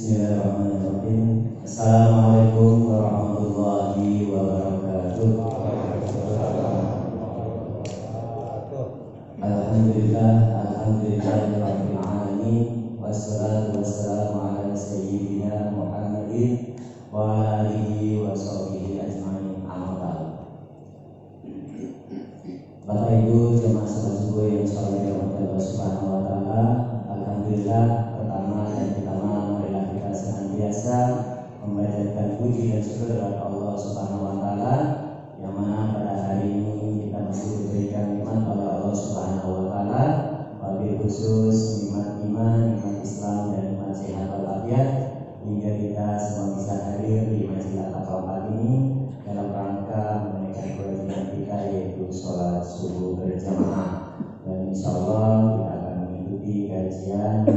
Bismillahirrahmanirrahim. Assalamualaikum warahmatullahi wabarakatuh. Alhamdulillahirabbil alamin. Wassalatu wassalamu ala sayyidina Muhammadin wa ala alihi wa sahbihi ajmain. Amma ba'd. Bapak Ibu jemaah salat subuh yang dirahmati Allah Subhanahu wa taala, alhamdulillah pertama marilah kita senantiasa memanjatkan puji dan syukur kepada Allah Subhanahu wa taala yang mana pada hari ini kita masih diberikan nikmat oleh Allah Subhanahu wa taala, wabil khusus nikmat iman, nikmat Islam dan nikmat sehat walafiat, hingga kita semua bisa hadir di Masjid Al-Fatihah ini dalam rangka menunaikan kewajiban kita yaitu sholat subuh berjamaah. Dan insya Allah kita akan mengikuti kajian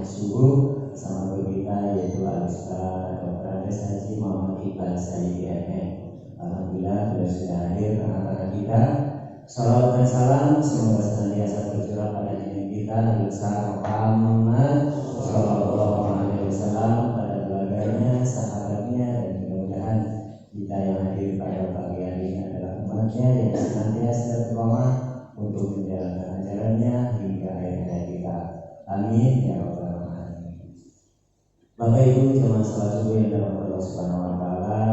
subuh sama guru kita yaitu Al-Ustaz Dr. Andes Haji Muhammad Iqbal Sayyidi MM. Alhamdulillah sudah hadir tengah-tengah kita. Salawat dan salam semoga senantiasa tercurah pada diri kita Nabi Muhammad Sallallahu Alaihi Wasallam, pada keluarganya, sahabatnya, dan mudah-mudahan kita yang hadir pada pagi hari ini adalah umatnya yang senantiasa berdoa untuk menjalankan ajarannya hingga akhir hayat kita. Amin ya rabbal alamin. Bapak Ibu jemaah salat subuh yang dirahmati Allah Subhanahu wa taala,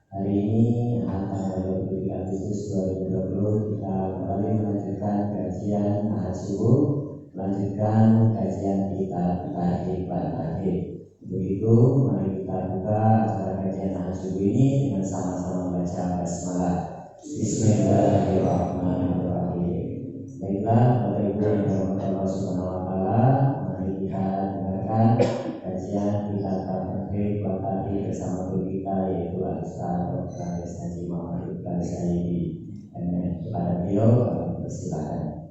hari ini tanggal 23 Agustus 2020 kita kembali melanjutkan kajian ahad subuh, melanjutkan kajian kita Tahrib Tahrib. Begitu, mari kita buka acara kajian ahad subuh ini dengan sama-sama membaca basmalah. Bismillahirrahmanirrahim. Baiklah, Bapak Ibu yang dirahmati Allah Subhanahu wa taala, mari kita dengarkan kajian kita Tahrib Tahrib bersama guru kita yaitu Al-Ustaz Dr. Andes Haji Muhammad Iqbal Sayyidi. Kepada beliau persilakan.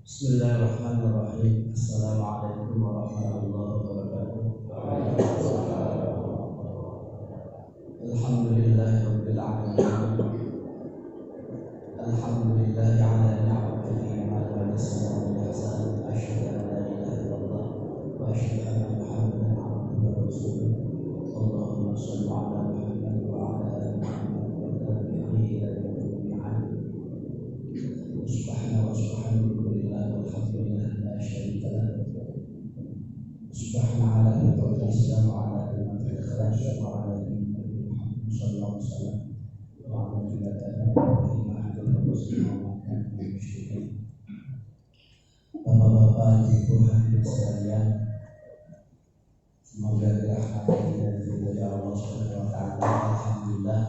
Bismillahirrahmanirrahim. Assalamualaikum warahmatullahi wabarakatuh. Alhamdulillahirabbil alamin. Alhamdulillahi ala ni'matihi wa ala nisya'ihi wa ihsanihi. Asyhadu an la ilaha illallah wa asyhadu anna Muhammadan abduhu wa rasuluh. Allahumma shalli ala Muhammad wa ala ali Muhammad wa tabi'ihi ila yaumil mi'ad. Subhana wa subhanallah walhamdulillah la syarika lahu. Subhana ala tawfiq Islam wa ala kalimatil ikhlas wa ala Muhammad sallallahu alaihi wasallam wa ala jumlatan Bapak-bapak, ibu hadirin sekalian, semoga dirahmati dan diridhoi Allah Subhanahu wa taala. Alhamdulillah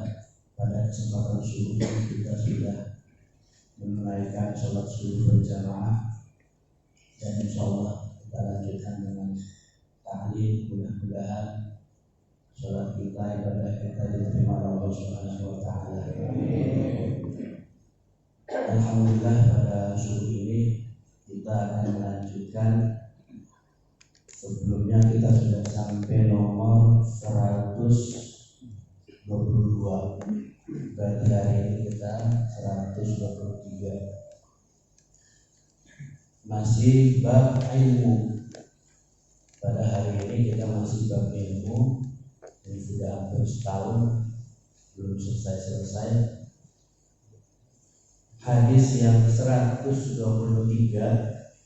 pada kesempatan subuh kita sudah menunaikan sholat subuh berjamaah, dan insyaallah kita lanjutkan dengan tahlil. Mudah-mudahan sholat kita, ibadah kita diterima oleh Allah Subhanahu wa taala. Alhamdulillah pada subuh ini kita akan melanjutkan. Sebelumnya kita sudah sampai nomor 122. Berarti hari ini kita 123. Masih bab ilmu. Pada hari ini kita masih bab ilmu, dan sudah hampir setahun belum selesai. Hadis yang 123,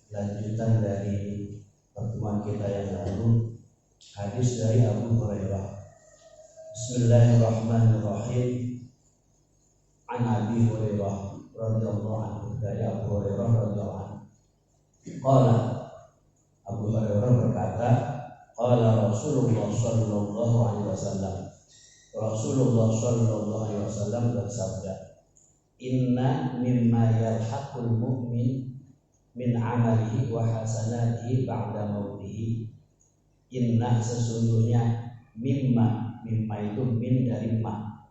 lanjutan dari pertemuan kita yang lalu. Hadis dari Abu Hurairah. Bismillahirrahmanirrahim. An Abi Hurairah radhiyallahu anhu, dari Abu Hurairah radhiyallahu anhu. Qala, Abu Hurairah berkata, qala Rasulullah sallallahu alaihi wasallam. Rasulullah sallallahu alaihi wasallam bersabda, inna mimma yalhaqul mu'min min amalihi wa hasanatihi ba'da mautihi. Inna, sesungguhnya, mimma itu min dari ma,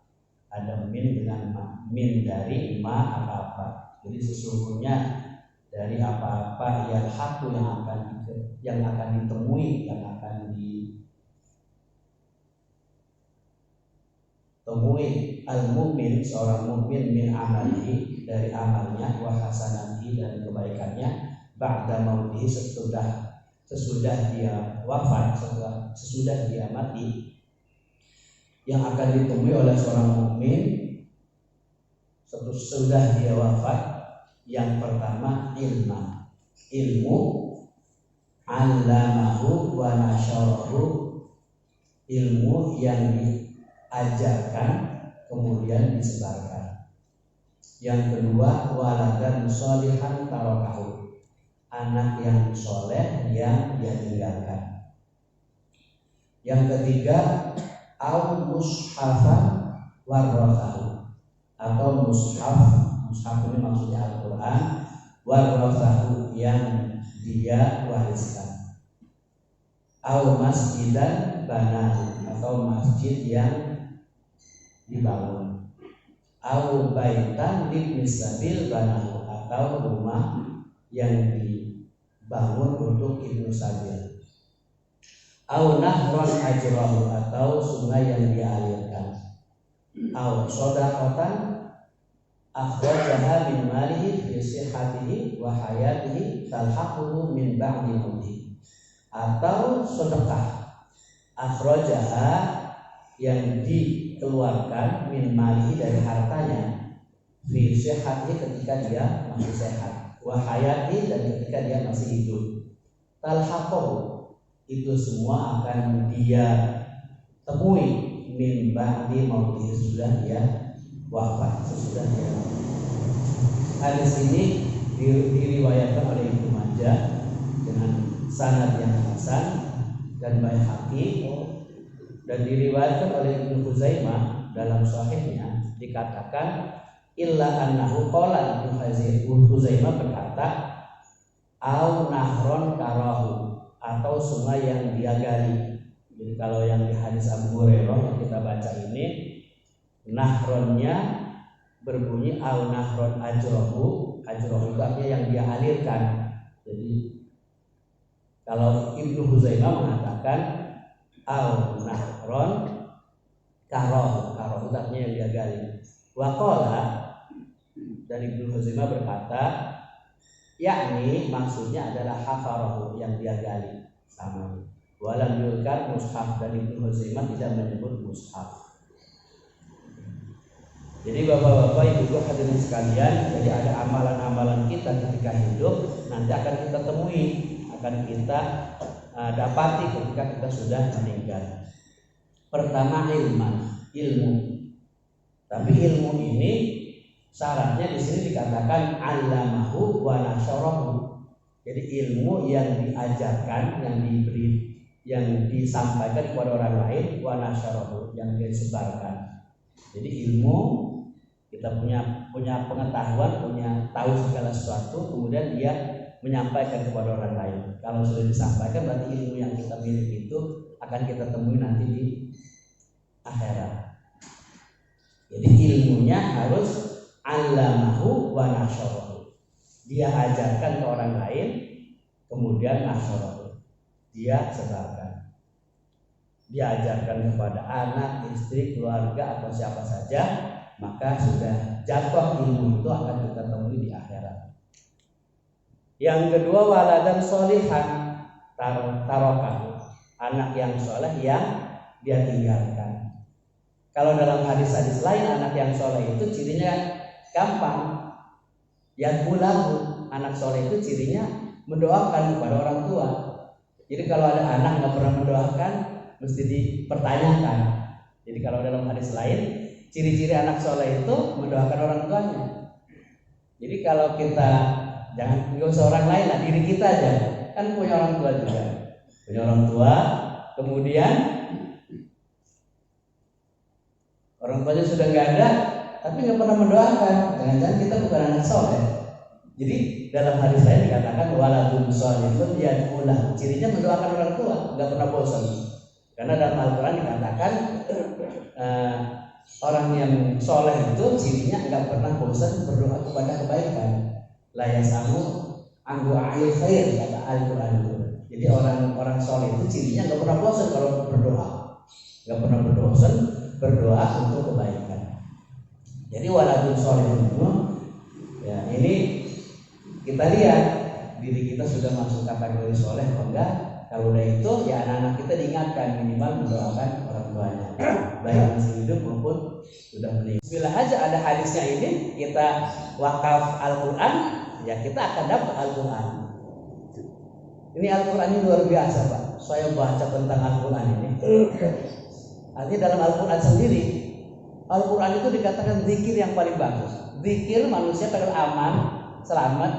ada min dengan ma, min dari ma apa-apa. Jadi sesungguhnya dari apa-apa yalhaqu yang akan ditemui, yang akan temui al-mu'min, seorang mukmin, min amalihi, dari amalnya, wa hasanati, dan kebaikannya, ba'da mautihi, sesudah dia wafat, sesudah dia mati, yang akan ditemui oleh seorang mukmin sesudah dia wafat, yang pertama ilmu allamahu wa nasyarahu, ilmu yang diajarkan kemudian disebarkan. Yang kedua waladan sholihan tarakahu, anak yang soleh yang dia tinggalkan. Yang ketiga au mushafan warathahu, atau mushaf ini maksudnya Al-Quran, warathahu yang dia wariskan, au masjidan banahu, atau masjid yang dibangun, au baitan libni sabil banahu, atau rumah yang dibangun untuk ibnu sabil, au nahron ajrahu, atau sungai yang dialirkan, au shadaqatan akhrajaha min malihi fi sihhatihi wa hayatihi talhaquhu min ba'di mautihi, atau sedekah akhrajaha yang dikeluarkan min malihi dari hartanya, fi sihhatihi ketika dia masih sehat, wa hayatihi dan ketika dia masih hidup, talhaquhu itu semua akan dia temui min ba'di mautihi, sudah dia wafat, sesudah dia wafat. Hadis ini diriwayatkan oleh Ibnu Majah dengan sanad yang hasan dan Baihaqi, dan diriwayatkan oleh Ibnu Khuzaimah dalam sahihnya, dikatakan illa annahu qala, Ibnu Khuzaimah berkata au nahron karahu, atau sungai yang dia gali. Jadi kalau yang di hadis Abu Hurairah yang kita baca ini, nahronnya berbunyi au nahron ajrohu itu artinya yang dia alirkan. Jadi kalau Ibnu Huzaimah mengatakan au nahron karoh itu artinya yang dia gali. Waqala, dan Ibnu Huzaimah berkata yakni maksudnya adalah hafarahu, yang dia gali sama. Walam yulkar mushaf, dan Ibnu Huzaimah tidak menyebut mushaf. Jadi bapak-bapak, ibu-ibu hadirin sekalian, jadi ada amalan-amalan kita ketika hidup nanti akan kita temui, akan kita dapati ketika kita sudah meninggal. Pertama ilmu. Tapi ilmu ini syaratnya di sini dikatakan allamahu wa nasyarahu. Jadi ilmu yang diajarkan, yang diberi, yang disampaikan kepada orang lain, wa nasyarahu, yang disebarkan. Jadi ilmu, kita punya pengetahuan, punya tahu segala sesuatu, kemudian dia menyampaikan kepada orang lain. Kalau sudah disampaikan, berarti ilmu yang kita miliki itu akan kita temui nanti di akhirat. Jadi ilmunya harus allamahu wa nasyarahu, dia ajarkan ke orang lain, kemudian nasyarahu, dia sebarkan. Dia ajarkan kepada anak, istri, keluarga, atau siapa saja, maka sudah jatuh ilmu itu akan kita temui di akhirat. Yang kedua waladan sholihan tarakahu, anak yang soleh yang dia tinggalkan. Kalau dalam hadis-hadis lain, anak yang soleh itu cirinya gampang. Yang pulang, anak soleh itu cirinya mendoakan kepada orang tua. Jadi kalau ada anak nggak pernah mendoakan, mesti dipertanyakan. Jadi kalau dalam hadis lain, ciri-ciri anak soleh itu mendoakan orang tuanya. Jadi kalau kita jangan nggak usah orang lain lah, diri kita aja, kan punya orang tua juga, punya orang tua, kemudian orang tuanya sudah nggak ada, tapi nggak pernah mendoakan, jangan-jangan kita bukan anak soleh. Jadi dalam hadis lain dikatakan waladun sholihun yad'ulah, cirinya mendoakan orang tua, nggak pernah bosan. Karena dalam Al-Quran dikatakan orang yang soleh itu cirinya nggak pernah bosan berdoa kepada kebaikan. La yasamu anggu a'il khair, kata Al-Quran itu. Jadi orang soleh itu cirinya nggak pernah bosan kalau berdoa, nggak pernah berbosan berdoa untuk kebaikan. Jadi waladun sholihun itu, ya ini kita lihat diri kita sudah masuk kategori soleh atau enggak. Kalau udah itu ya anak-anak kita diingatkan minimal mendoakan orang tuanya, baik masih hidup maupun sudah meninggal. Bila aja ada hadisnya ini kita wakaf Al-Quran, ya kita akan dapat Al-Quran. Ini Al-Quran ini luar biasa Pak. Saya baca tentang Al-Quran ini. Artinya dalam Al-Quran sendiri, Al-Quran itu dikatakan zikir yang paling bagus. Zikir manusia akan aman, selamat.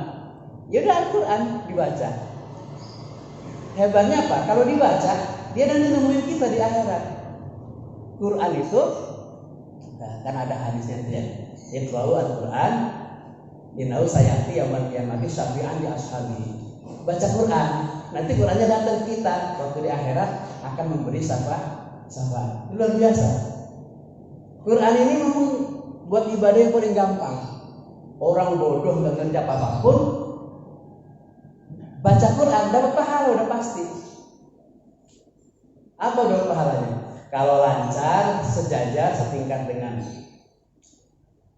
Ya udah Al-Quran dibaca. Hebatnya apa? Kalau dibaca, dia nanti nemuin kita di akhirat. Quran itu, kan ada hadisnya itu ya. Iqra'u Al-Quran, innahu sayati yaumal qiyamati syafi'an di ashabi. Baca Quran, nanti Qurannya datang kita waktu di akhirat akan memberi syafaat. Luar biasa. Quran ini memang buat ibadah yang paling gampang. Orang bodoh nggak ngerti apapun, baca Quran dapat pahala udah pasti. Apa dapat pahalanya? Kalau lancar, sejajar, setingkat dengan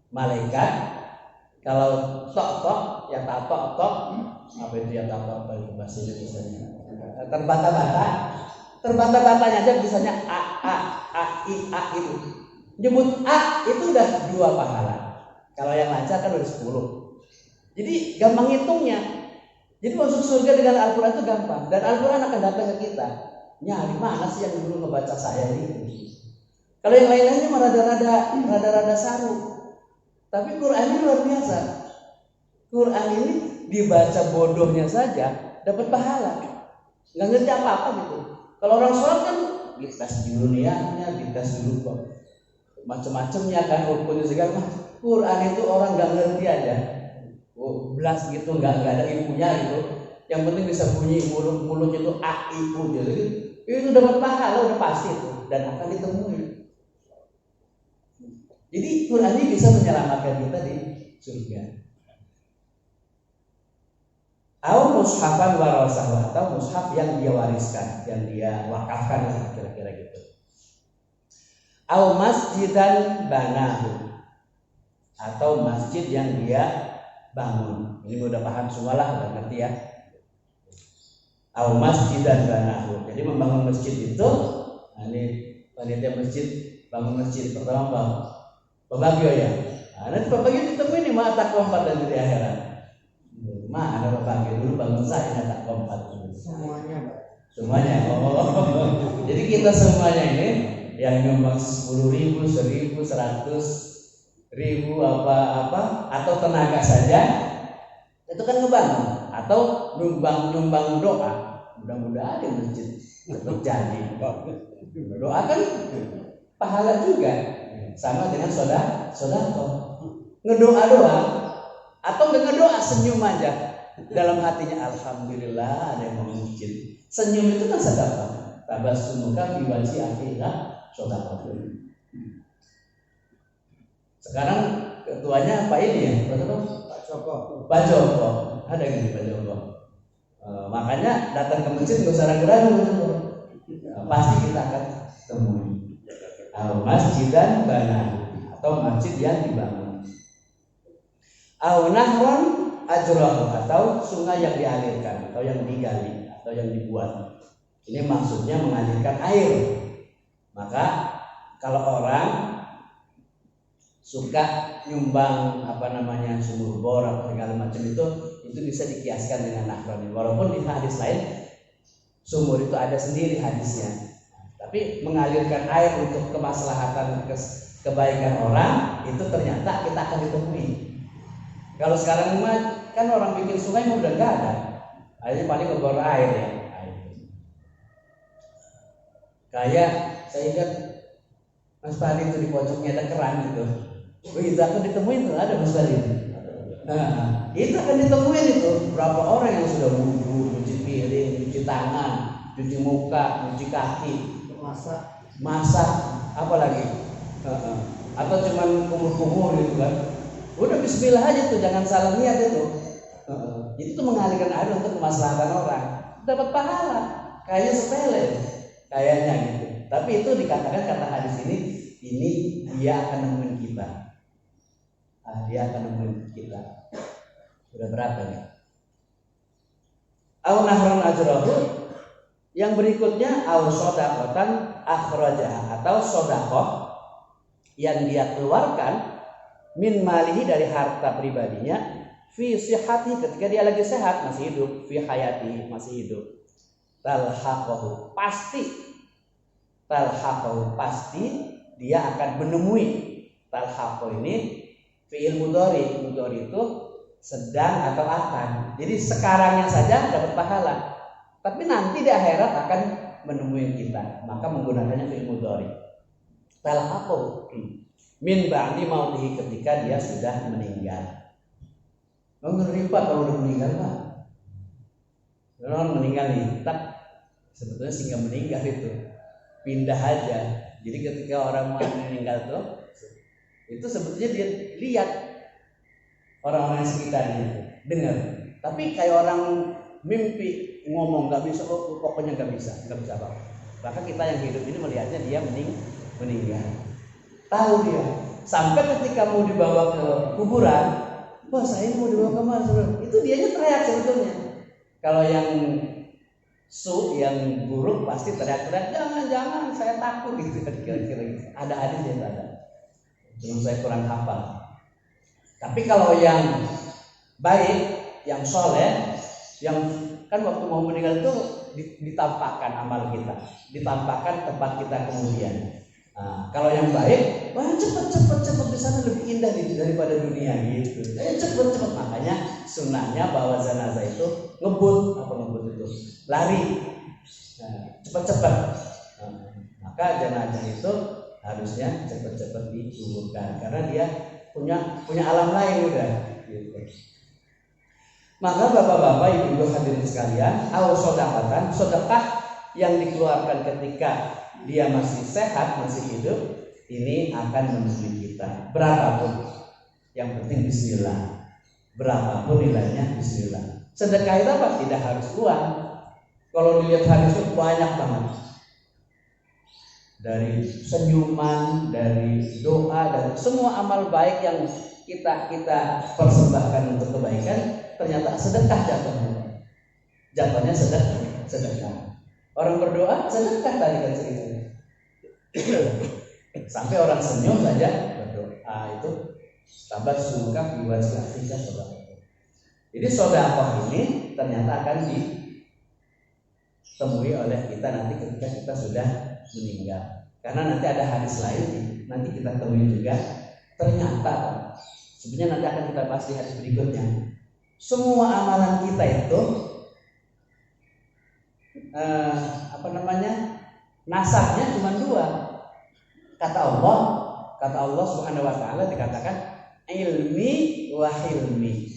malaikat. Kalau tok ya tok, apa itu ya tok itu bahasa Indonesia? Terbata-batanya aja bisanya a i itu. Nyebut a itu udah 2 pahala. Kalau yang lancar kan udah 10. Jadi gampang hitungnya. Jadi masuk surga dengan Al-Quran itu gampang. Dan Al-Quran akan datang ke kita. Nyari mana sih yang dulu ngebaca saya ini? Kalau yang lain-lainnya mah rada-rada saru. Tapi Quran ini luar biasa. Quran ini dibaca bodohnya saja dapat pahala. Nggak ngerti apa-apa gitu. Kalau orang sholat kan dites dulu niatnya, dites dulu kok macam-macamnya kan rukunnya segala macam. Quran itu orang nggak ngerti aja. Belas gitu nggak ada ilmunya gitu. Yang penting bisa bunyi mulutnya itu a i u gitu. Itu dapat pahala udah pasti itu dan akan ditemui. Jadi Quran ini bisa menyelamatkan kita di surga. Atau mushafan warasah, atau mushaf yang dia wariskan, yang dia wakafkan kira-kira gitu. Atau masjidan banahu, atau masjid yang dia bangun. Ini udah paham semua lah, udah ngerti ya. Atau masjidan banahu. Jadi membangun masjid itu, ini panitia masjid bangun masjid pertama bang. Babagio ya. Nanti Babagio ditemuin nih mata keempat dan di akhirat. Ada Babagio dulu bangun saya tak keempat. Semuanya. Oh. Jadi kita semuanya ini yang nyumbang 10.000, 1.000, 100.000 apa atau tenaga saja itu kan ngebangun atau nyumbang doa. Mudah-mudahan masjid terjadi. Doa kan pahala juga. Sama dengan sodako ngedoa atau nggak ngedoa senyum aja dalam hatinya alhamdulillah ada yang mau masjid. Senyum itu kan sedekah. Tabassumuka fi wajhi akhika sodako. Sekarang ketuanya Pak ini ya Pak Joko ada yang Pak Joko. Makanya datang ke masjid nggak usah ragu-ragu, pasti kita akan temui. Masjidan banahu atau masjid yang dibangun. Au nahron ajrahu atau sungai yang dialirkan atau yang digali atau yang dibuat. Ini maksudnya mengalirkan air. Maka kalau orang suka nyumbang sumur bor atau segala macam itu bisa dikiaskan dengan nahron. Walaupun di hadis lain sumur itu ada sendiri hadisnya. Tapi mengalirkan air untuk kemaslahatan kebaikan orang itu ternyata kita akan ditemui. Kalau sekarang kan orang bikin sungai udah nggak ada, akhirnya paling ngebor air ya. Kayak saya ingat Mas Fadli itu di pojoknya ada keran gitu. Begitu aku ditemuin tuh ada Mas Fadli. Nah, itu akan ditemuin itu berapa orang yang sudah wudhu, cuci piring, cuci tangan, cuci muka, cuci kaki. Masak apa lagi atau cuman kumur-kumur gitu kan, udah bismillah aja tuh, jangan salah niat itu. Jadi itu mengalirkan air untuk kemaslahatan orang, dapat pahala. Kayaknya sepele kayaknya gitu, tapi itu dikatakan kata hadis ini dia akan nemuin kita. Dia akan nemuin kita. Udah berapa nih? Au nahron ajrahu, yang berikutnya au shadaqatan akhrajaha, atau sedekah yang dia keluarkan min malihi, dari harta pribadinya, fi sihhati, ketika dia lagi sehat, masih hidup, fi hayati, masih hidup. Talhaqahu, pasti dia akan menemui. Talhaqahu ini fi'il mudhari itu sedang atau akan. Jadi sekarangnya saja dapat pahala, tapi nanti di akhirat akan menemui kita, maka menggunakannya fi'il mudhari. Talhaqahu min ba'di mautihi, ketika dia sudah meninggal. Ngeri Pak kalau udah meninggal Pak. Kalau meninggal nih, sebetulnya sehingga meninggal itu pindah aja. Jadi ketika orang meninggal tuh, itu sebetulnya dia lihat orang-orang sekitarnya, dengar. Tapi kayak orang mimpi ngomong nggak bisa, pokoknya nggak bisa apa. Bahkan kita yang hidup ini melihatnya dia meninggal. Tahu dia, sampai ketika mau dibawa ke kuburan, wah saya mau dibawa ke mana? Itu dianya teriak sebetulnya. Kalau yang yang buruk pasti teriak-teriak, jangan, saya takut gitu. Kira-kira gitu. Ada hadisnya ada. Cuma saya kurang hafal. Tapi kalau yang baik, yang soleh, yang kan waktu mau meninggal itu ditampakkan amal kita, ditampakkan tempat kita kemudian. Nah, kalau yang baik, wah cepet di sana lebih indah daripada dunia gitu. Cepet. Makanya sunnahnya bawa jenazah itu ngebut itu lari, cepet. Maka jenazah itu harusnya cepet dikuburkan karena dia punya alam lain udah. Gitu. Maka bapak-bapak, ibu-ibu hadirin sekalian, sedekah yang dikeluarkan ketika dia masih sehat, masih hidup, ini akan menemui kita. Berapapun, yang penting bismillah. Berapapun nilainya, bismillah. Sedekah itu apa? Tidak harus uang. Kalau dilihat hadis itu banyak banget. Dari senyuman, dari doa, dan semua amal baik yang kita persembahkan untuk kebaikan, ternyata sedekah jatuhnya sedekah. Orang berdoa sedekah tadi kan ceritanya. Sampai orang senyum saja berdoa, itu tambah suka biwat silafika sedekah. Jadi sedekah ini ternyata akan ditemui oleh kita nanti ketika kita sudah meninggal. Karena nanti ada hadis lain, nanti kita temui juga. Ternyata sebenarnya nanti akan kita bahas di hadis berikutnya. Semua amalan kita itu nasabnya cuma dua. Kata Allah Subhanahu wa taala dikatakan ilmi wa hilmi.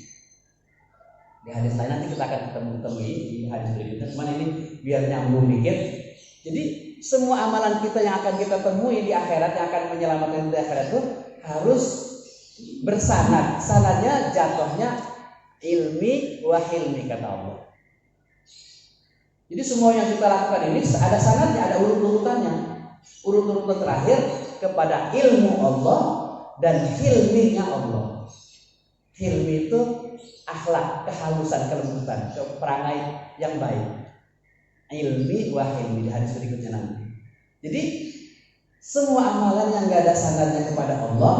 Di hadis lain nanti kita akan temui di hadis berikutnya. Cuman ini biar nyambung dikit. Jadi semua amalan kita yang akan kita temui di akhirat, yang akan menyelamatkan di akhirat itu harus bersanad. Sanadnya jatuhnya ilmi wa hilmi, kata Allah. Jadi semua yang kita lakukan ini ada sanadnya, ada urut-urutannya. Urut-urutan terakhir kepada ilmu Allah dan hilminya Allah. Hilmi itu akhlak, kehalusan, kelembutan, perangai yang baik. Ilmi wa hilmi di hadis berikutnya nanti. Jadi semua amalan yang gak ada sanadnya kepada Allah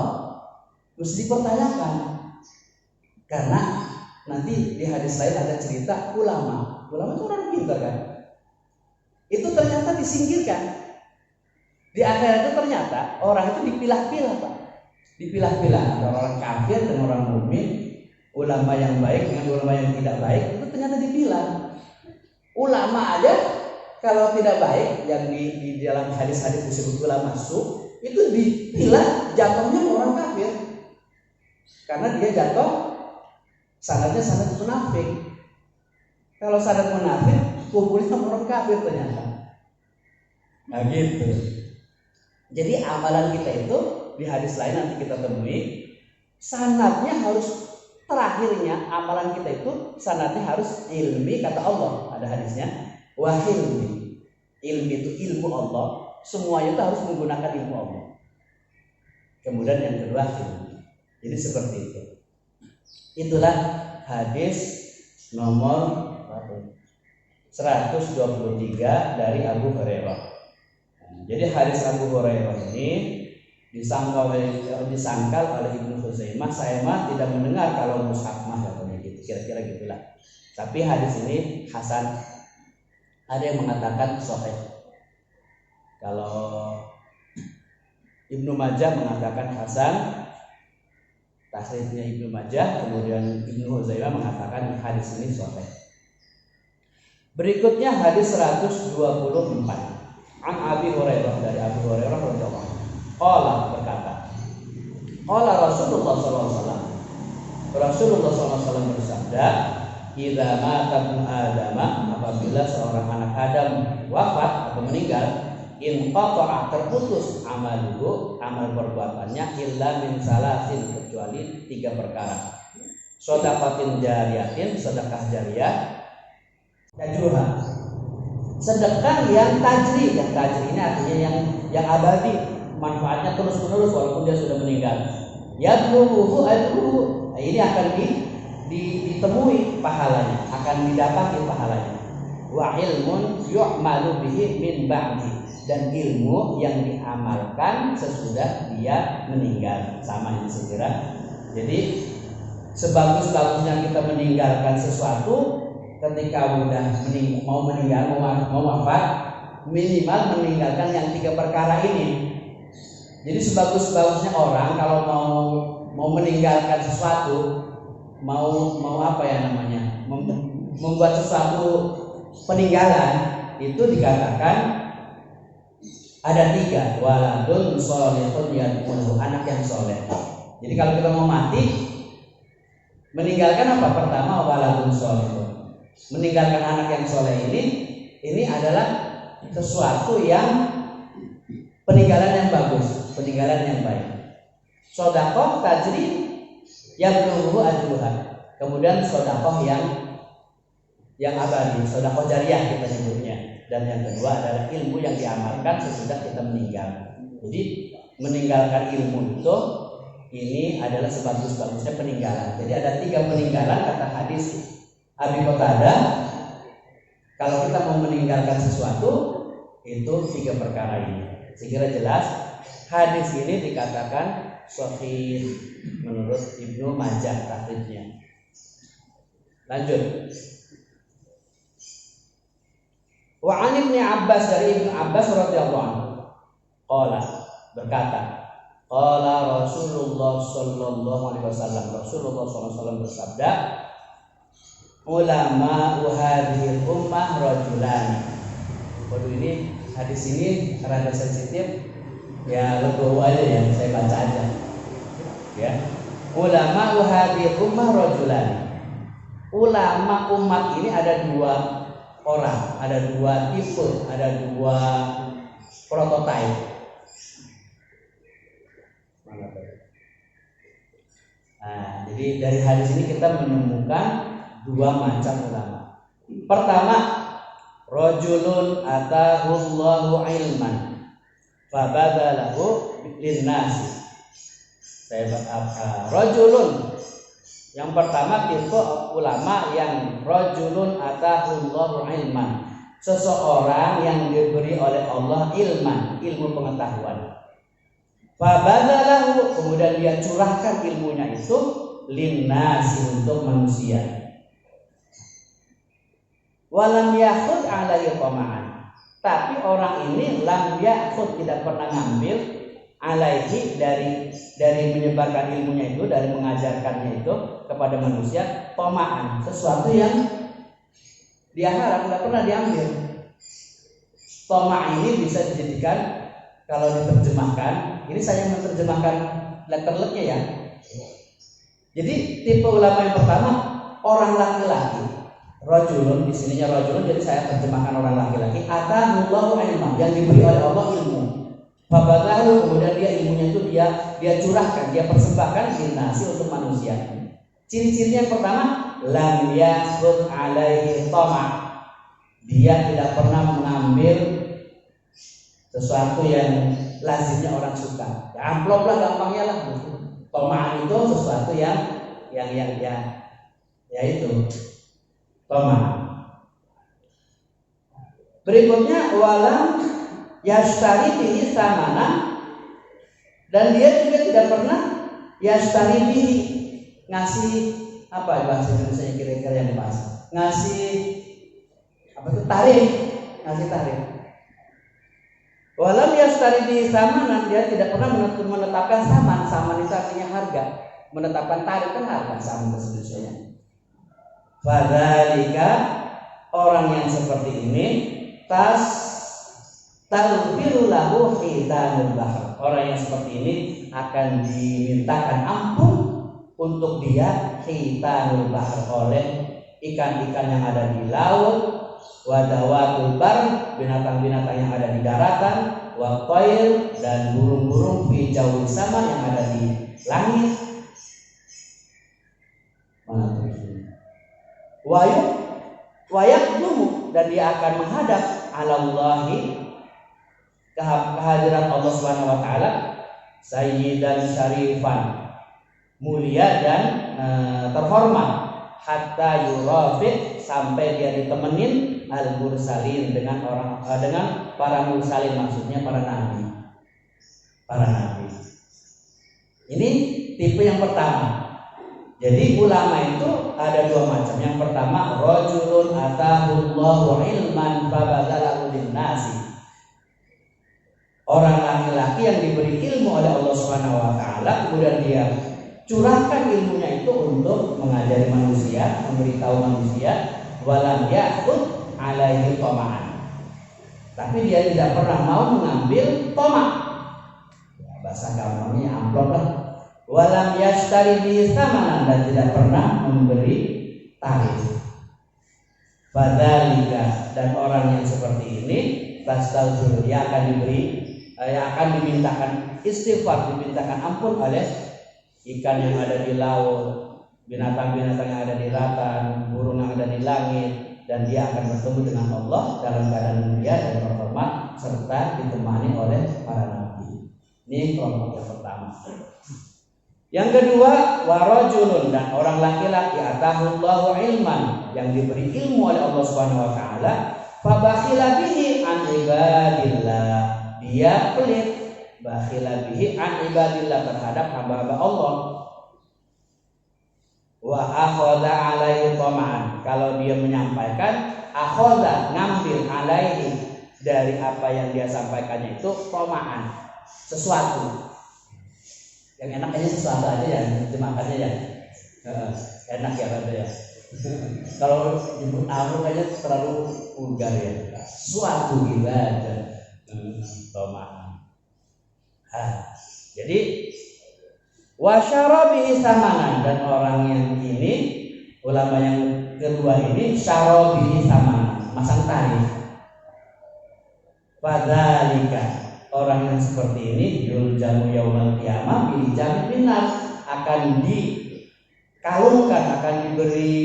mesti dipertanyakan. Karena nanti di hadis lain ada cerita ulama itu orang pintar kan. Itu ternyata disingkirkan. Di akhirat itu ternyata orang itu dipilah-pilah Pak. Dipilah-pilah antara orang kafir dan orang mukmin, ulama yang baik dengan ulama yang tidak baik, itu ternyata dipilah. Ulama aja kalau tidak baik, yang di dalam hadis-hadis disebut ulama su, itu dipilah jatuhnya orang kafir. Karena dia jatuh sanadnya sanad munafik. Kalau sanad munafik, kumpulnya sama orang kafir ternyata. Nah gitu. Jadi amalan kita itu di hadis lain nanti kita temui, sanadnya harus terakhirnya amalan kita itu sanadnya harus ilmi, kata Allah, ada hadisnya, wa hilmi. Ilmi itu ilmu Allah, semuanya itu harus menggunakan ilmu Allah. Kemudian yang kedua hilmi. Jadi seperti itu. Itulah hadis nomor 123 dari Abu Hurairah. Jadi hadis Abu Hurairah ini disangkal oleh Ibnu Khuzaimah, saya mah tidak mendengar kalau mushaf mah katanya gitu, kira-kira gitulah. Tapi hadis ini hasan. Ada yang mengatakan sahih. Kalau Ibnu Majah mengatakan hasan, tasrifnya Ibnu Majah, kemudian Ibnu Khuzaimah mengatakan hadis ini sahih. Berikutnya hadis 124. An Abi Hurairah, dari Abu Hurairah radhiyallahu anhu. Qala, berkata, qala Rasulullah sallallahu alaihi wasallam. Rasulullah sallallahu alaihi wasallam bersabda, "Idza mata ibnu Adam," apabila seorang anak Adam wafat atau meninggal, in qata'a, terputus amaluhu, amal perbuatannya, illa min salasin, kecuali 3 perkara. Shadaqatin jariyatin, sedekah jariyah, tajruha, sedekah yang tajri. Yang tajri ini artinya yang abadi, manfaatnya terus menerus walaupun dia sudah meninggal. Yadluhu ajruhu, ini akan ditemui pahalanya, akan didapati pahalanya. Wa ilmun yu'malu bihi min ba'di, dan ilmu yang diamalkan sesudah dia meninggal. Sama ini saya kira. Jadi sebagus-bagusnya kita meninggalkan sesuatu, ketika udah mau meninggal, mau wafat, minimal meninggalkan yang 3 perkara ini. Jadi sebagus-bagusnya orang kalau mau meninggalkan sesuatu, mau apa ya namanya, membuat sesuatu peninggalan, itu dikatakan ada 3. Waladun sholihun yad'uhu, anak yang soleh. Jadi kalau kita mau mati, meninggalkan apa? Pertama, waladun sholihun, meninggalkan anak yang soleh. Ini adalah sesuatu yang peninggalan yang bagus, peninggalan yang baik. Shadaqah tajri yablughu ajruha, kemudian shadaqah yang abadi, shadaqah jariyah kita sebutnya. Dan yang kedua adalah ilmu yang diamalkan sesudah kita meninggal. Jadi meninggalkan ilmu itu, ini adalah sebagus-bagusnya peninggalan. Jadi ada 3 peninggalan kata hadis Abi Qatadah. Kalau kita mau meninggalkan sesuatu, itu 3 perkara ini. Saya kira jelas. Hadis ini dikatakan sahih menurut Ibnu Majah tahrifnya. Lanjut. Wa 'an Ibnu Abbas, dari Ibnu Abbas radhiyallahu anhu. Qala, berkata, qala Rasulullah sallallahu alaihi wasallam. Rasulullah sallallahu alaihi wasallam bersabda, ulama hadhil ummah rajulani. Waduh, ini hadis ini rada sensitif, ya legowo aja ya, saya baca aja. Ya. Ulama hadhil ummah rajulani. Ulama umat ini ada 2 orang, ada 2 tipe, ada 2 prototipe. Nah, jadi dari hadis ini kita menemukan 2 macam ulama. Pertama, rajulun atahullahu ilman fabadalahu linnasi. Saya berkata rajulun, yang pertama tipe ulama yang rajulun atahullahu ilman, seseorang yang diberi oleh Allah ilman, ilmu pengetahuan. Fabadalahu, kemudian dia curahkan ilmunya itu linnasi, untuk manusia. Walam yakhud alaihi qama'an, tapi orang ini lam yakhud, tidak pernah ngambil alaihi, dari menyebarkan ilmunya itu, dari mengajarkannya itu kepada manusia, qama'an, sesuatu yang dia harap, tidak pernah diambil. Qama' ini bisa dijadikan, kalau diterjemahkan, ini saya menerjemahkan letter-letternya ya. Jadi tipe ulama yang pertama orang laki-laki. Rajulun, di sininya rajulun, jadi saya terjemahkan orang laki-laki. Atahullahu ilman, yang diberi oleh Allah ilmu. Fabadahu, kemudian dia ilmunya itu dia curahkan, dia persembahkan linnasi, untuk manusia. Ciri-cirinya yang pertama, lam yakhud alaihi tama', dia tidak pernah mengambil sesuatu yang lazimnya orang suka. Ya, amplop lah gampangnya lah. Tama' itu sesuatu yang ya itu. Tama. Berikutnya walam yashtari bihi samanan, dan dia juga tidak pernah yashtari bihi, ngasih apa bahasa Indonesia kira-kira yang pas, ngasih apa itu tarif, ngasih tarif. Walam yashtari bihi samanan, dia tidak pernah menetapkan saman itu artinya harga, menetapkan tarif kan harga saman bahasa Indonesia. Fadzalika, orang yang seperti ini taghfiru lahu khitanul bahr. Orang yang seperti ini akan dimintakan ampun untuk dia khitanul bahr, oleh ikan-ikan yang ada di laut, wadawatul bar, binatang-binatang yang ada di daratan, wa tayr, dan burung-burung fi jawi sama yang ada di langit. Mana tuh? Wayak dulu, dan dia akan menghadap alallahi, kehadiran Allah Subhanahu wa taala, sayyidan syarifan, mulia dan terhormat, hatta yurafiq, sampai dia ditemenin al-mursalin, dengan para mursalin, maksudnya para nabi. Ini tipe yang pertama. Jadi ulama itu ada dua macam. Yang pertama, rajulun atahullahu ilman fabadzalahu linnasi. Orang laki-laki yang diberi ilmu oleh Allah Subhanahu wa taala, kemudian dia curahkan ilmunya itu untuk mengajari manusia, memberitahu manusia, walam ya'khud alaihi tama'an. Tapi dia tidak pernah mau mengambil tamak. Bahasa gampangnya amplop lah. Walam yashtari bi samanan, dan tidak pernah memberi tarif. Fadzalika, dan orang yang seperti ini tastaghfir, dia akan dimintakan istighfar, dimintakan ampun oleh ikan yang ada di laut, binatang-binatang yang ada di daratan, burung yang ada di langit, dan dia akan bertemu dengan Allah dalam keadaan mulia dan terhormat serta ditemani oleh para nabi. Ini kelompok yang pertama. Yang kedua, warajulun, dan orang laki-laki atahullahu ilman, yang diberi ilmu oleh Allah Subhanahu wa taala, fabakhila bihi an ibadillah, dia pelit, bakhila bihi an ibadillah, terhadap hamba-hamba Allah. Wa akhadha alaihi tama'an, kalau dia menyampaikan, akhadha, ngambil, alaihi, dari apa yang dia sampaikannya itu tama'an, sesuatu. Yang enak aja sesuatu aja ya, dimakannya ya. Enak ya kata ya. Kalau jemput amruk aja terlalu vulgar ya. Suatu ibadah. Tomah. Jadi wasyarabihi samanan, dan orang yang ini, ulama yang kedua ini, syarabihi samanan, masang tarif. Fadzalika, orang yang seperti ini yuljamu yaumal qiyamah bil jami binar, akan dikalungkan, akan diberi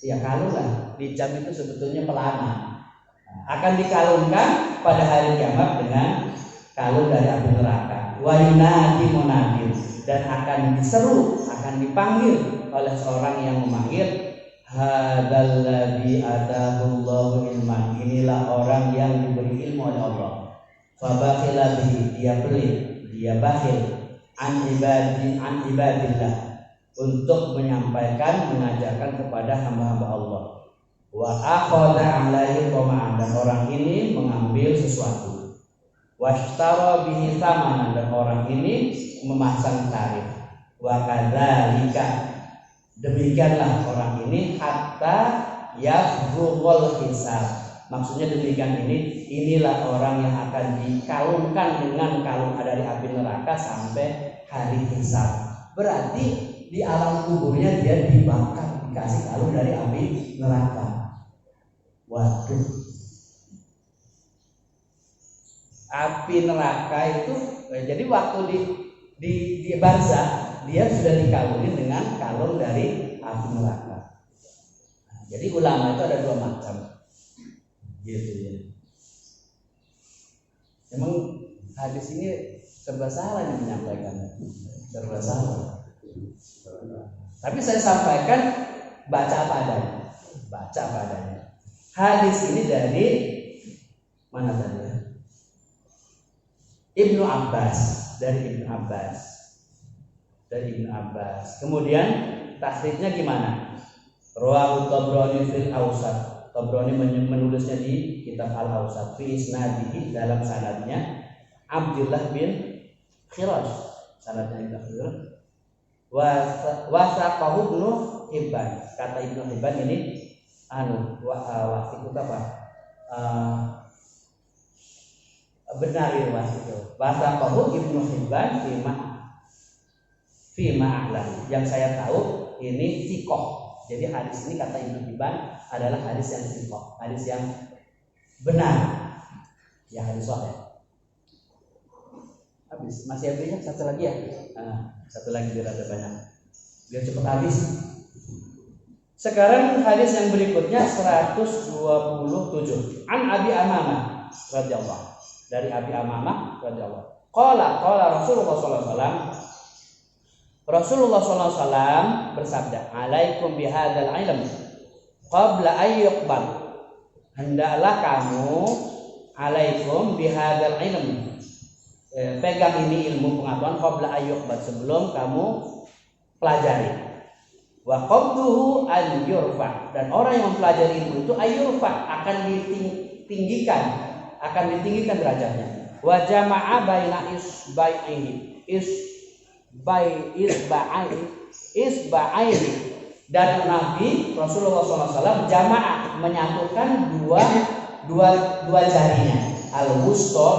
kalung lah. Dijam itu sebetulnya pelana. Akan dikalungkan pada hari kiamat dengan kalung dari api neraka. Wa yunadi munadin, dan akan diseru, akan dipanggil oleh seorang yang memanggil, hadzalladzi atahullahu ilman, inilah orang yang diberi ilmu oleh Allah. Fabakhila bihi, dia pelit, dia bakhil, an ibadillah, untuk menyampaikan, mengajarkan kepada hamba-hamba Allah. Wa akhadha alaihi tama'an, dan orang ini mengambil sesuatu. Washtara bihi thamanan, dan orang ini memasang tarif. Wa kadzalika, demikianlah orang ini hatta yafrughul hisab. Maksudnya demikian inilah orang yang akan dikalungkan dengan kalung dari api neraka sampai hari hisab. Berarti di alam kuburnya dia dibakar, dikasih kalung dari api neraka. Waduh. Api neraka itu, jadi waktu di barzah dia sudah dikalungin dengan kalung dari api neraka. Jadi ulama itu ada dua macam. Gitu ya. Emang hadis ini serba salah yang menyampaikannya, serba salah. Tapi saya sampaikan baca apa adanya, Hadis ini dari mana tadi? Ibnu Abbas, dari Ibnu Abbas. Dari Ibnu Abbas. Kemudian tahrifnya gimana? Rawahu Tabrani fil Awsat. Tabrani menulisnya di kitab Al-Awsat fi isnadihi, dalam sanadnya Abdullah bin Khirash. Sanadnya Ibnu Khirash. Wasaqahu Ibnu Hibban. Kata Ibnu Hibban ini itu apa? Benar ya itu. Wasaqahu Ibnu Hibban fi ma'alam. Yang saya tahu ini thiqah. Jadi hadis ini kata Ibnu Hibban adalah hadis yang thiqah, hadis yang benar. Ya, hadis sahih. Habis, masih ada satu lagi ya? Satu lagi biar ada banyak. Biar cepat habis. Sekarang hadis yang berikutnya 127. An Abi Amamah radhiyallahu. Dari Abi Amamah radhiyallahu. Qala Rasulullah sallallahu alaihi wasallam. Rasulullah sallallahu alaihi wasallam bersabda, "Alaikum bihadzal ilm qabla ayyuqbal." Hendaklah kamu alaikum bihadzal ilm. Pegang ini ilmu pengetahuan qabla ayyuqbal, sebelum kamu pelajari. Wa qabduhu an yurfa, dan orang yang mempelajari ilmu itu ayyurfa, akan ditinggikan derajatnya. Wa jama'a baina isba'aini, dan Nabi Rasulullah SAW jamaah menyatukan dua jarinya. Al-wusta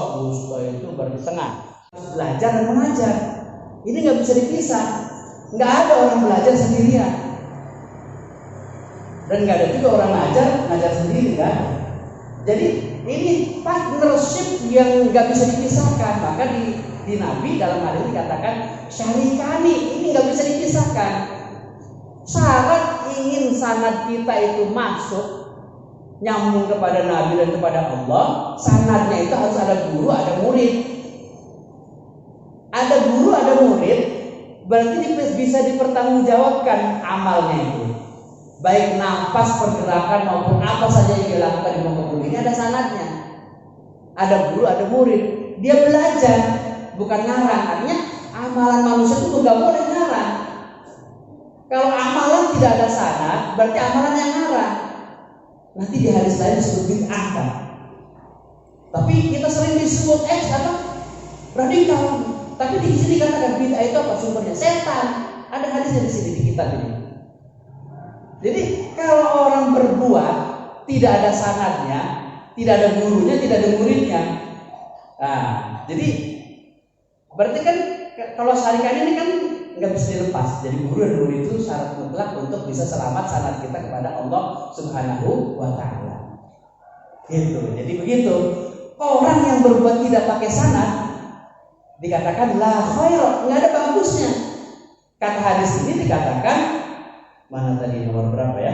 itu berarti tengah. Belajar dan mengajar ini nggak bisa dipisah. Nggak ada orang belajar sendirian, dan nggak ada juga orang ngajar sendiri kan. Jadi ini partnership yang nggak bisa dipisahkan. Maka di Nabi dalam hal ini dikatakan syarikani, ini nggak bisa dipisahkan. Syarat ingin sanad kita itu masuk, nyambung kepada Nabi dan kepada Allah, sanadnya itu harus ada guru, ada murid. Ada guru, ada murid, berarti bisa dipertanggungjawabkan amalnya itu. Baik nafas, pergerakan maupun apa saja yang dilakukan di muka bumi ini ada sanadnya. Ada guru, ada murid. Dia belajar, bukan ngarang. Artinya amalan manusia itu nggak boleh ngarang. Kalau amalan tidak ada sanad, berarti amalan yang ngarang. Nanti di hadis lain disebut bid'ah kan. Tapi kita sering disebut atau radikal. Tapi di sini katakan bid'ah itu apa sumbernya? Setan. Ada hadisnya di sini di kitab ini. Jadi kalau orang berbuat tidak ada sanadnya, tidak ada gurunya, tidak ada muridnya. Nah, jadi berarti kan kalau syarikat ini kan nggak bisa dilepas. Jadi guru dan murid itu syarat mutlak untuk bisa selamat sanad kita kepada Allah Subhanahu wa Ta'ala. Gitu. Jadi begitu. Orang yang berbuat tidak pakai sanad dikatakan la khaira, nggak ada bagusnya. Kata hadis ini dikatakan, mana tadi nomor berapa ya?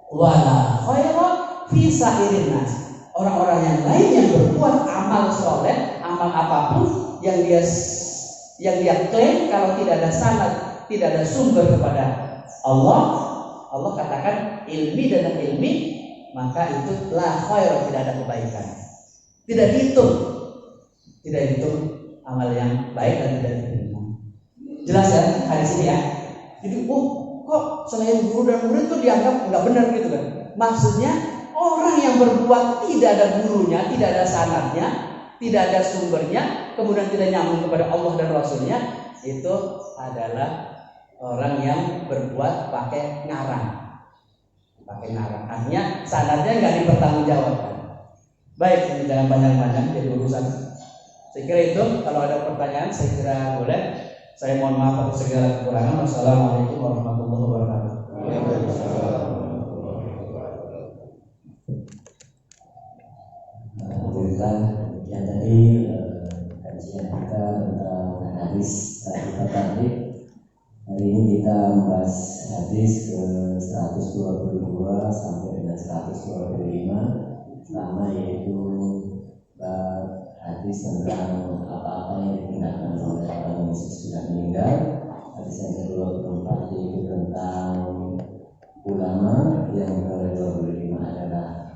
Wala khaira fi sa'irin nas. Orang-orang yang lain yang berbuat amal soleh, amal apapun yang dia klaim kalau tidak ada sanad, tidak ada sumber kepada Allah, Allah katakan ilmi dan ilmi, maka itu la khair, tidak ada kebaikan. Tidak dihitung amal yang baik dan tidak diterima. Jelas ya hadis ini ya. Jadi kok selain guru dan murid itu dianggap nggak benar gitu kan? Maksudnya orang yang berbuat tidak ada gurunya, tidak ada sanadnya, tidak ada sumbernya, kemudian tidak nyambung kepada Allah dan Rasulnya, itu adalah orang yang berbuat pakai ngarang. Artinya sanadnya nggak dipertanggungjawabkan. Baik, ini jangan panjang-panjang jadi urusan. Saya kira itu. Kalau ada pertanyaan, saya kira boleh. Saya mohon maaf atas segala kekurangan. Wassalamualaikum warahmatullahi wabarakatuh. Alhamdulillah, demikian tadi kajian kita tentang hadis kita tadi. Hari ini kita membahas hadis ke 122 sampai dengan 125. Pertama yaitu hadis tentang apa-apa yang ditinggalkan oleh orang yang sudah meninggal. Hadis yang ke-24 yaitu tentang ulama. Yang ke-25 adalah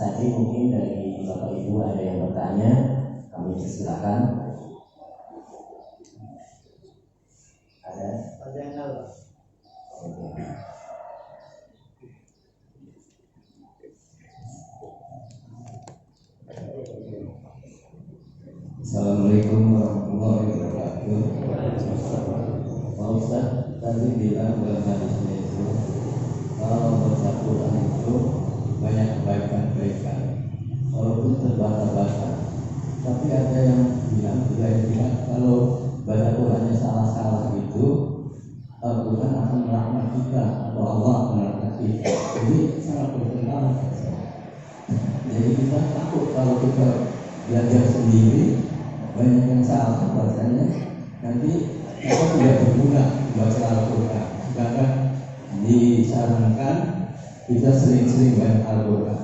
tadi mungkin dari Bapak Ibu ada yang bertanya, kami persilakan. Ada yang tahu. Assalamualaikum warahmatullahi wabarakatuh. Pak Ustaz tadi bilang dalam hadisnya itu kalau baca Quran itu banyak kebaikan-kebaikan, walaupun terbata-bata. Tapi ada yang bilang kalau baca Qurannya salah-salah itu Al-Quran akan merahmat kita atau Allah akan merahmat kita. Jadi sangat bertentangan. Jadi kita takut kalau kita belajar sendiri banyak yang salah bacanya, nanti kita tidak berguna baca Al-Quran. Sedangkan disarankan kita sering-sering baca Al-Quran.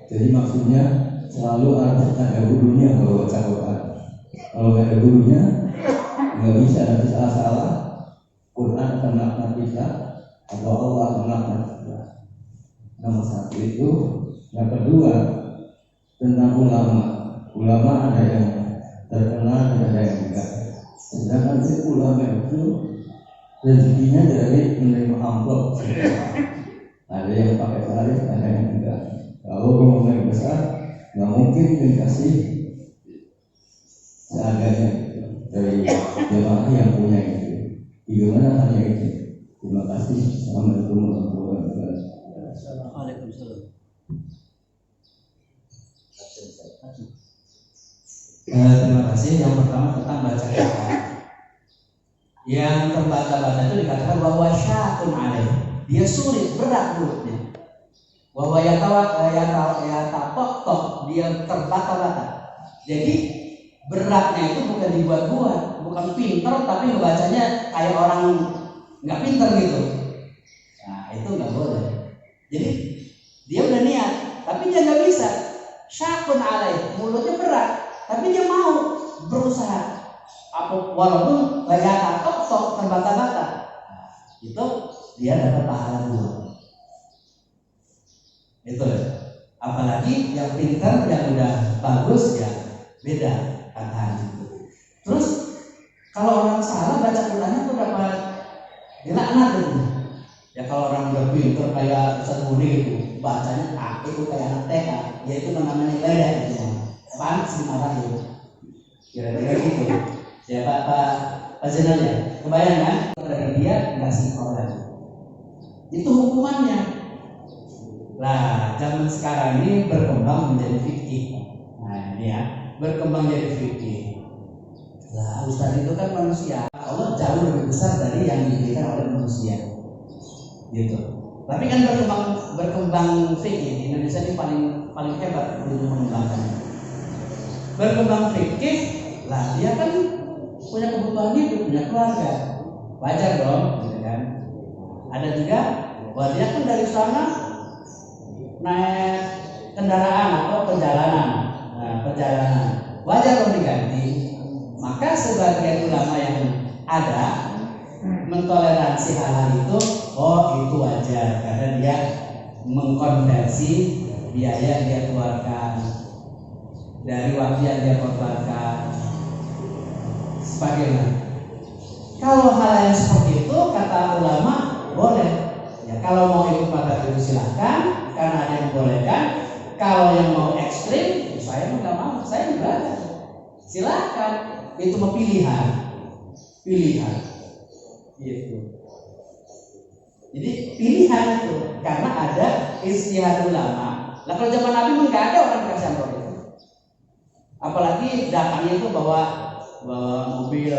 Jadi maksudnya selalu harus ada gurunya kalau baca Al-Quran. Kalau nggak ada gurunya nggak bisa, nanti salah-salah Quran akan melaknat kita atau Allah akan melaknat kita. Nomor satu itu. Yang kedua tentang ulama ada yang terkenal, ada yang enggak. Sedangkan si ulama itu rezekinya dari menerima amplop. Ada yang pakai tarif, ada yang enggak. Kalau rumah yang besar, nggak mungkin dikasih seadanya dari jemaah yang punya itu. Bagaimana hanya itu? Terima kasih. Assalamualaikum warahmatullahi wabarakatuh. Waalaikumsalam. Terima kasih. Yang pertama tentang baca Quran. Yang terbata-bata itu dikatakan bahwa syakun alaih, dia sulit, berat mulutnya. Bahwa yatapok, dia terbata-bata. Jadi beratnya itu bukan dibuat-buat, bukan pinter, tapi ngebacanya kayak orang nggak pinter gitu. Nah itu nggak boleh. Jadi dia udah niat, tapi dia nggak bisa. Syakun alaih, mulutnya berat, tapi dia mau berusaha. Walaupun kayak tok terbata-bata, itu dia dapat pahala 2. Itu. Apalagi yang pintar, yang udah bagus ya beda kata itu. Terus kalau orang salah baca Qurannya tuh dapat dilaknat gitu. Ya kalau orang udah pintar kayak Ustaz Budi gitu, bacanya itu kayak anak TK, ya itu namanya ibadah gitu. Pantas dimarahin. Kira-kira gitu. Ya Pak Zainal ya, kebayang kan? Dari dia ngasih orang. Itu hukumannya. Nah, zaman sekarang ini berkembang menjadi fikih. Nah, ini ya, berkembang menjadi fikih. Lah, Ustaz itu kan manusia. Allah jauh lebih besar dari yang diberikan oleh manusia. Gitu. Tapi kan berkembang fikih. Indonesia ini paling hebat untuk mengembangkannya. Berkembang fikih, lah dia kan punya kebutuhan hidup, punya keluarga, wajar dong, gitu kan? Ada juga, bahwa dia kan dari sana naik kendaraan atau perjalanan, wajar dong diganti. Maka sebagian ulama yang ada mentoleransi hal itu, itu wajar karena dia mengkonversi biaya dia keluarkan dari waktu yang dia keluarkan. Sebagaimana kalau hal yang seperti itu kata ulama boleh ya, kalau mau ikut mazhab itu silahkan karena ada yang bolehkan. Kalau yang mau ekstrim saya nggak mau, saya juga silahkan, itu mau pilihan gitu. Jadi pilihan itu karena ada istihad ulama. Lah kalau zaman Nabi nggak ada orang dikasih amplop itu, apalagi datangnya itu bawa mobil.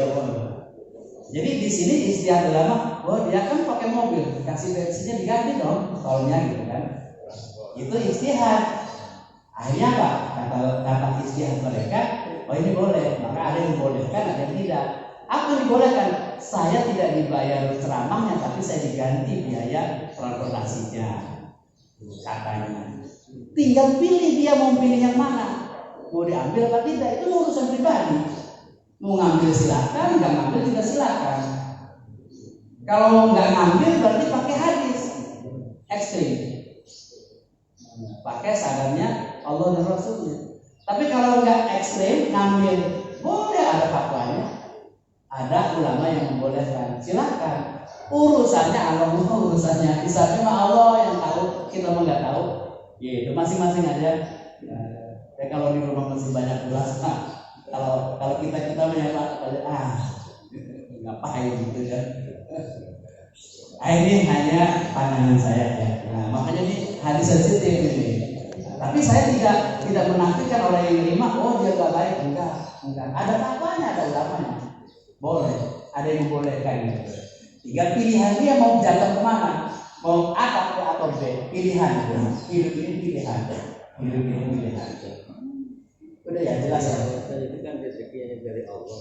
Jadi di sini istihad ulama, dia kan pakai mobil, kasih bensinnya diganti dong tolnya gitu kan. Itu istihad. Akhirnya apa? Kata istihad mereka, ini boleh. Maka ada yang dibolehkan, ada yang tidak. Apa yang dibolehkan? Saya tidak dibayar ceramahnya, tapi saya diganti biaya transportasinya. Katanya. Tinggal pilih dia mau pilih yang mana. Mau diambil atau tidak, itu urusan pribadi. Mau ngambil silakan, nggak ngambil juga silakan. Kalau nggak ngambil berarti pakai hadis ekstrim. Pakai sadarnya Allah dan Rasulnya. Tapi kalau nggak ekstrem, ngambil boleh, ada fatwanya, ada ulama yang membolehkan, silakan. Urusannya Allah, urusannya hisabnya mah Allah yang tahu, kita mah nggak tahu. Gitu, masing-masing aja. Ya kalau di rumah masih banyak gelas, kalau kita menyapa, ngapain gitu kan? Ini hanya pandangan saya ya. Nah, makanya ini hadis sensitif ini. Tapi saya tidak menafikan orang yang menerima, oh dia gak baik, enggak. Ada fatwanya, ada ulamanya. Boleh, ada yang membolehkan. Tinggal pilihan dia mau jalan kemana, mau A atau B, pilihan. Hidup ini pilihan. Udah ya jelas ya. Itu kan rezekinya dari Allah.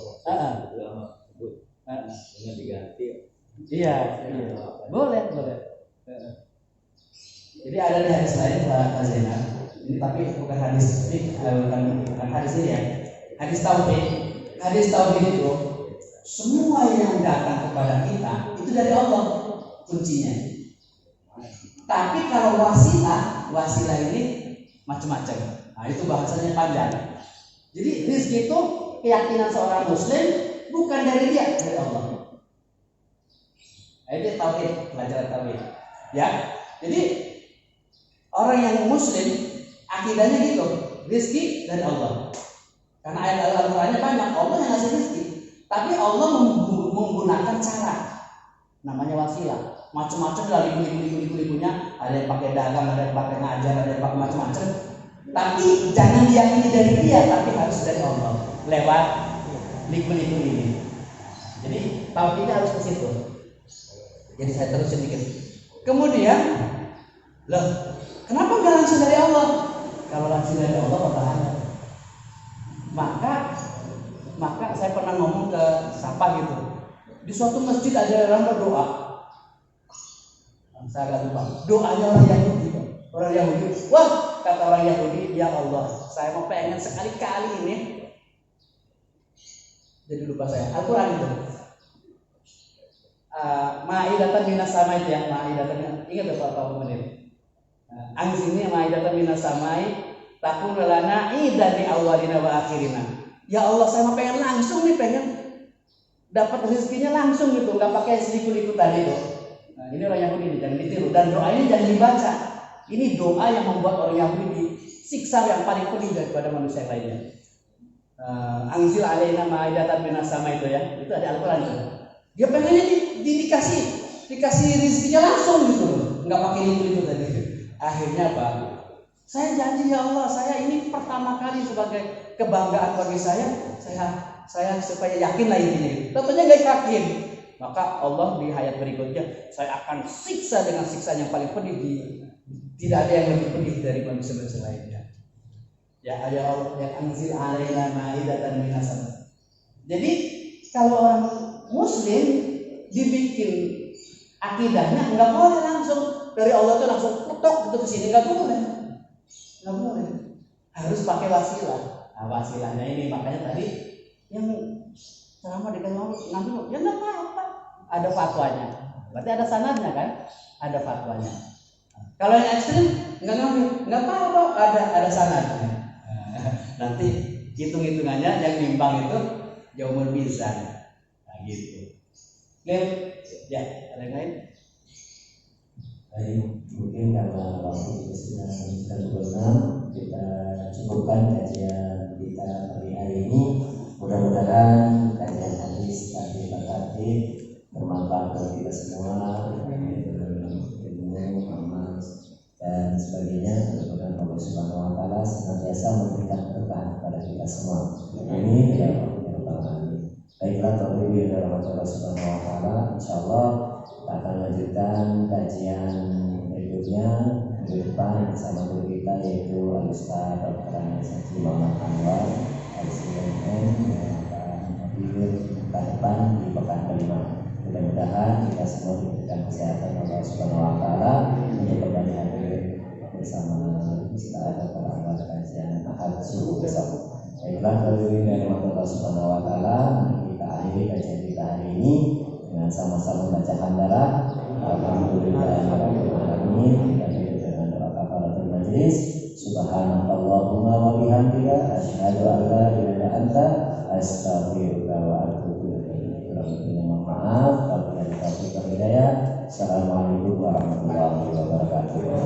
Ulama sebut dengan diganti. Iya. Boleh. Jadi ada di hadis lain Pak Zainal. Ini tapi bukan hadis ini, bukan hadis ini ya. Hadis tauhid. Hadis tauhid itu semua yang datang kepada kita itu dari Allah kuncinya. Tapi kalau wasilah ini macam-macam. Nah, itu bahasanya panjang. Jadi rezeki itu keyakinan seorang muslim bukan dari dia, dari Allah. Itu tauhid, pelajaran tauhid. Ya. Jadi orang yang muslim akidahnya gitu, rezeki dari Allah. Karena ayat Al-Qur'annya banyak, Allah yang ngasih rezeki. Tapi Allah menggunakan cara namanya wasilah. Macam-macam lah liku-likunya, ada yang pakai dagang, ada yang pakai ngajar, ada yang pakai macam-macam. Tapi jangan diyakini dari dia, tapi harus dari Allah lewat liku-liku ini. Jadi tauhidnya harus ke situ. Jadi saya terus sedikit. Kemudian, loh, kenapa nggak langsung dari Allah? Kalau langsung dari Allah bertahan. Maka saya pernah ngomong ke siapa gitu. Di suatu masjid ada orang berdoa. Saya agak lupa. Doanya orang Yahudi. Orang Yahudi. Wah, kata orang Yahudi, ya Allah, saya mau pengen sekali-kali ini. Jadi lupa saya. Al-Quran itu. Ma'idatan minas sama itu ya. Ma'idatan, ingat Bapak menit. Angin ini ma'idatan minas samai takun lana idan di awalina wa akhirina. Ya Allah, saya mau pengen langsung nih, pengen dapat rezekinya langsung gitu, nggak pakai seliku-liku tadi tuh. Nah, ini orang Yahudi ini jangan ditiru, dan doa ini jangan dibaca. Ini doa yang membuat orang Yahudi disiksa yang paling pedih daripada manusia lainnya. Anzil alaina ma'idatan minas sama itu ya, itu ada Al-Quran itu. Dia pengennya dikasih rezekinya langsung gitu, nggak pakai liku-liku tadi. Akhirnya apa? Saya janji ya Allah, saya ini pertama kali sebagai kebanggaan bagi saya supaya yakin lah ini. Tentunya nggak yakin. Maka Allah di ayat berikutnya, saya akan siksa dengan siksa yang paling pedih. Tidak ada yang lebih pedih dari manusia lainnya. Ya Allah yang anzil alaina ma'idatan minas sama. Jadi kalau orang Muslim dibikin akidahnya nggak boleh langsung dari Allah itu langsung putok gitu ke sini, nggak boleh. Harus pakai wasilah. Nah, wasilahnya ini makanya tadi yang ceramah dengan ngambil ya nggak apa-apa, ada fatwanya. Berarti ada sanadnya kan? Ada fatwanya. Kalau yang ekstrim nggak ngambil, nggak apa-apa, ada sanadnya. Nanti hitung-hitungannya yang nimbang itu yaumul mizan. Nah, gitu. Ya, ada yang lain? Baik, mungkin karena waktu sudah sempurna, kita cukupkan kajian kita pagi hari ini. Mudah-mudahan kajian hadis tadi bermanfaat bagi kita semua, ilmu, amal dan sebagainya. Mudah-mudahan Allah Subhanahu Wa Taala senantiasa memberikan berkah kepada kita semua. Ini ya Allah. Baiklah, tauhid dalam Allah Subhanahu Wa Taala. Insyaallah kita akan lanjutkan kajian berikutnya minggu depan bersama guru kita yaitu Al-Ustaz Dr. Haji Muhammad Anwar LCMN yang akan hadir pekan depan di pekan kelima. Mudah-mudahan kita semua diberikan kesehatan Allah Subhanahu Wa Taala untuk kembali hadir bersama Ustaz Dr. Anwar kajian Ahad subuh besok. Baiklah, tauhid dari Allah Subhanahu Wa Taala. Kita akhiri kajian kita hari ini dengan sama-sama baca hamdalah. Alhamdulillahirabbil alamin. Kita tutup dengan doa kafaratul majelis. Subhanallah. asyhadu an la ilaha illa anta astaghfiruka wa atubu ilaik. Kurang maaf, wabillahi taufiq wal hidayah. Assalamualaikum warahmatullahi wabarakatuh.